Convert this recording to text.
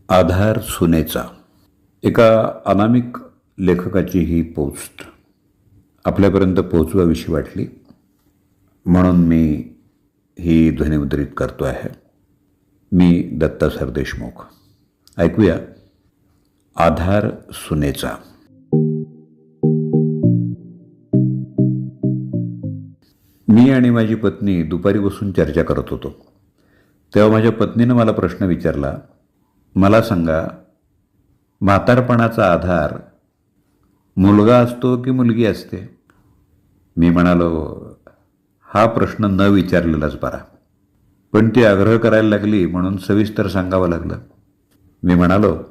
आधार सुनेचा. एका अनामिक लेखकाची ही पोस्ट आपल्यापर्यंत पोहोचवावीशी वाटली म्हणून मी ही ध्वनिमुद्रित करतो आहे. मी दत्ता सरदेशमुख. ऐकूया आधार सुनेचा. मी आणि माझी पत्नी दुपारी बसून चर्चा करत होतो. तेव्हा माझ्या पत्नीनं मला प्रश्न विचारला, मला सांगा, म्हातारपणाचा आधार मुलगा असतो की मुलगी असते? मी म्हणालो, हा प्रश्न न विचारलेलाच बरा. पण ती आग्रह करायला लागली म्हणून सविस्तर सांगावं लागलं. मी म्हणालो,